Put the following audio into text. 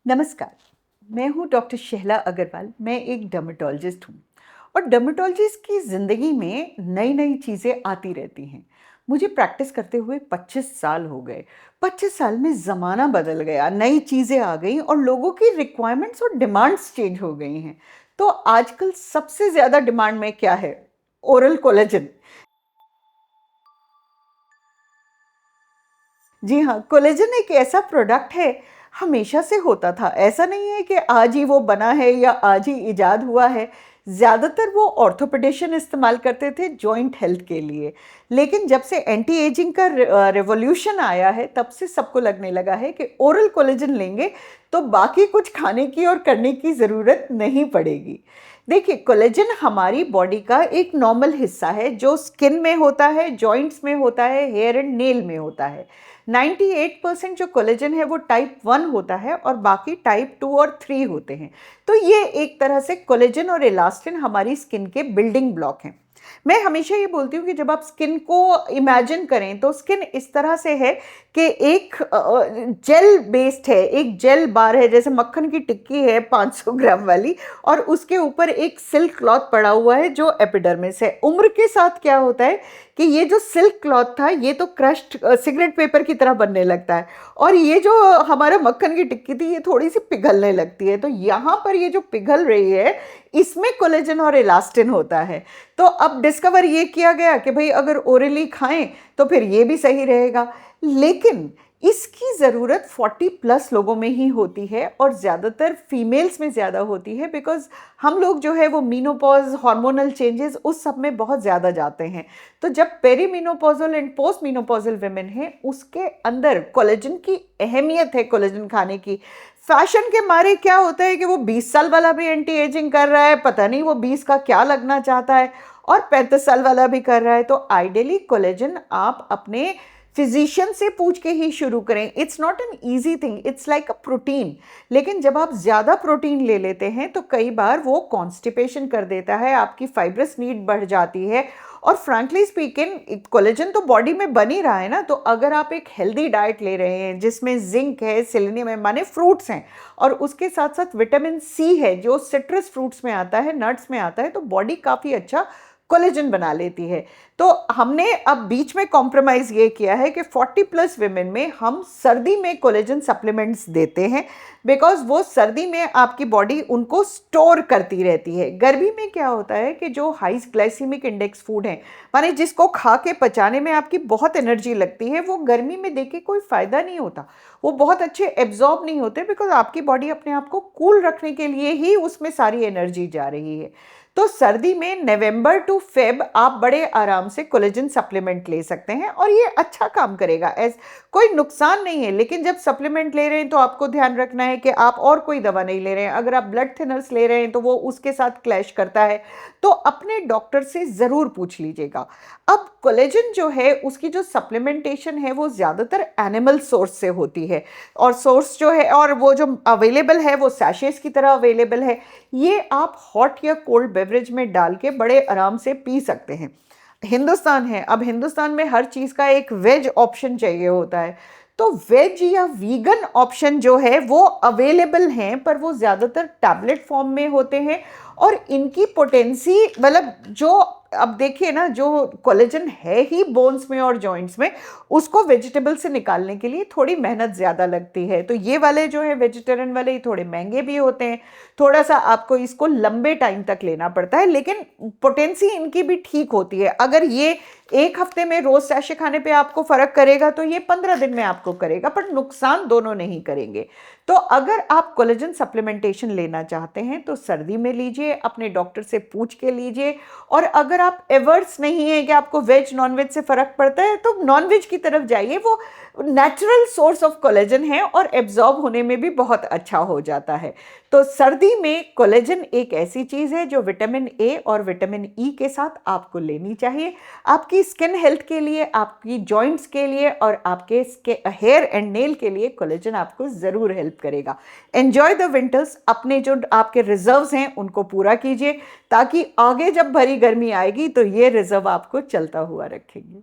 नमस्कार, मैं हूँ डॉक्टर शहला अग्रवाल। मैं एक डर्मेटोलॉजिस्ट हूँ और डर्मेटोलॉजिस्ट की ज़िंदगी में नई-नई चीज़ें आती रहती हैं। मुझे प्रैक्टिस करते हुए 25 साल हो गए। 25 साल में ज़माना बदल गया, नई चीज़ें आ गईं और लोगों की रिक्वायरमेंट्स और डिमांड्स चेंज हो गई हैं। तो आजकल सबसे ज़्यादा डिमांड में क्या है? Oral collagen. जी हाँ, कोलेजन एक ऐसा प्रोडक्ट है, हमेशा से होता था। ऐसा नहीं है कि आज ही वो बना है या आज ही इजाद हुआ है। ज़्यादातर वो ऑर्थोपेडिशियन इस्तेमाल करते थे जॉइंट हेल्थ के लिए। लेकिन जब से एंटी एजिंग का रिवॉल्यूशन आया है, तब से सबको लगने लगा है कि ओरल कोलेजन लेंगे तो बाकी कुछ खाने की और करने की ज़रूरत नहीं पड़ेगी। देखिए, कोलेजन हमारी बॉडी का एक नॉर्मल हिस्सा है जो स्किन में होता है, जॉइंट्स में होता है, हेयर एंड नेल में होता है। 98% जो कोलेजन है वो टाइप 1 होता है और बाकी टाइप 2 और 3 होते हैं। तो ये एक तरह से कोलेजन और इलास्टिन हमारी स्किन के बिल्डिंग ब्लॉक हैं। मैं हमेशा ये बोलती हूँ कि जब आप स्किन को इमेजिन करें तो स्किन इस तरह से है कि एक जेल बेस्ड है, एक जेल बार है, जैसे मक्खन की टिक्की है 500 ग्राम वाली, और उसके ऊपर एक सिल्क क्लॉथ पड़ा हुआ है जो एपिडर्मिस है। उम्र के साथ क्या होता है कि ये जो सिल्क क्लॉथ था ये तो क्रश्ड सिगरेट पेपर की तरह बनने लगता है, और ये जो हमारा मक्खन की टिक्की थी ये थोड़ी सी पिघलने लगती है। तो यहाँ पर ये जो पिघल रही है, इसमें कोलेजन और इलास्टिन होता है। तो अब डिस्कवर ये किया गया कि भाई अगर ओरली खाएं तो फिर ये भी सही रहेगा। लेकिन इसकी ज़रूरत 40 प्लस लोगों में ही होती है और ज़्यादातर फीमेल्स में ज़्यादा होती है, बिकॉज हम लोग जो है वो मीनोपॉज, हार्मोनल चेंजेस उस सब में बहुत ज़्यादा जाते हैं। तो जब पेरीमीनोपॉजल एंड पोस्ट मीनोपॉजल वेमेन है, उसके अंदर कोलेजन की अहमियत है। कोलेजन खाने की फैशन के मारे क्या होता है कि वो 20 साल वाला भी एंटी एजिंग कर रहा है, पता नहीं वो 20 का क्या लगना चाहता है, और 35 साल वाला भी कर रहा है। तो आइडियली कोलेजन आप अपने फिजिशियन से पूछ के ही शुरू करें। It's not an easy thing, it's like a protein. लेकिन जब आप ज़्यादा प्रोटीन ले लेते हैं तो कई बार वो कॉन्स्टिपेशन कर देता है, आपकी फाइब्रस नीड बढ़ जाती है। और फ्रैंकली स्पीकिंग, कोलेजन तो बॉडी में बन ही रहा है ना, तो अगर आप एक हेल्दी डाइट ले रहे हैं जिसमें जिंक है, सेलेनियम है, माने फ्रूट्स हैं, और उसके साथ साथ विटामिन सी है जो सिट्रस फ्रूट्स में आता है, नट्स में आता है, तो बॉडी काफ़ी अच्छा कोलेजन बना लेती है। तो हमने अब बीच में कॉम्प्रोमाइज़ ये किया है कि 40 प्लस विमेन में हम सर्दी में कोलेजन सप्लीमेंट्स देते हैं, बिकॉज वो सर्दी में आपकी बॉडी उनको स्टोर करती रहती है। गर्मी में क्या होता है कि जो हाई ग्लाइसीमिक इंडेक्स फूड हैं, माने जिसको खा के पचाने में आपकी बहुत एनर्जी लगती है, वो गर्मी में देके कोई फ़ायदा नहीं होता, वो बहुत अच्छे एब्जॉर्ब नहीं होते, बिकॉज आपकी बॉडी अपने आप को कूल रखने के लिए ही उसमें सारी एनर्जी जा रही है। तो सर्दी में नवंबर टू फेब आप बड़े आराम से कोलेजन सप्लीमेंट ले सकते हैं और ये अच्छा काम करेगा, कोई नुकसान नहीं है। लेकिन जब सप्लीमेंट ले रहे हैं तो आपको ध्यान रखना है कि आप और कोई दवा नहीं ले रहे हैं। अगर आप ब्लड थिनर्स ले रहे हैं तो वो उसके साथ क्लैश करता है, तो अपने डॉक्टर से ज़रूर पूछ लीजिएगा। अब कोलेजन जो है उसकी जो सप्लीमेंटेशन है वो ज़्यादातर एनिमल सोर्स से होती है, और सोर्स जो है और वो जो अवेलेबल है वो सैशेस की तरह अवेलेबल है। ये आप हॉट या कोल्ड बेवरेज में डाल के बड़े आराम से पी सकते हैं। हिंदुस्तान है, अब हिंदुस्तान में हर चीज़ का एक वेज ऑप्शन चाहिए होता है, तो वेज या वीगन ऑप्शन जो है वो अवेलेबल हैं, पर वो ज़्यादातर टैबलेट फॉर्म में होते हैं। और इनकी पोटेंसी, मतलब जो अब देखिए ना, जो कोलेजन है ही बोन्स में और जॉइंट्स में, उसको वेजिटेबल से निकालने के लिए थोड़ी मेहनत ज़्यादा लगती है। तो ये वाले जो है वेजिटेरियन वाले, ये थोड़े महंगे भी होते हैं, थोड़ा सा आपको इसको लंबे टाइम तक लेना पड़ता है, लेकिन पोटेंसी इनकी भी ठीक होती है। अगर ये एक हफ्ते में रोज सैशे खाने पे आपको फर्क करेगा तो ये 15 दिन में आपको करेगा, पर नुकसान दोनों नहीं करेंगे। तो अगर आप कोलेजन सप्लीमेंटेशन लेना चाहते हैं तो सर्दी में लीजिए, अपने डॉक्टर से पूछ के लीजिए। और अगर आप एवर्स नहीं है कि आपको वेज नॉनवेज से फर्क पड़ता है, तो नॉनवेज की तरफ जाइए, वो नेचुरल सोर्स ऑफ कोलेजन है और एब्जॉर्ब होने में भी बहुत अच्छा हो जाता है। तो सर्दी में कोलेजन एक ऐसी चीज़ है जो विटामिन ए और विटामिन ई के साथ आपको लेनी चाहिए। आपकी स्किन हेल्थ के लिए, आपकी जॉइंट्स के लिए और आपके हेयर एंड नेल के लिए कोलेजन आपको ज़रूर हेल्प करेगा। एन्जॉय द विंटर्स, अपने जो आपके रिजर्व्स हैं उनको पूरा कीजिए, ताकि आगे जब भरी गर्मी आएगी तो ये रिजर्व आपको चलता हुआ रखेंगे।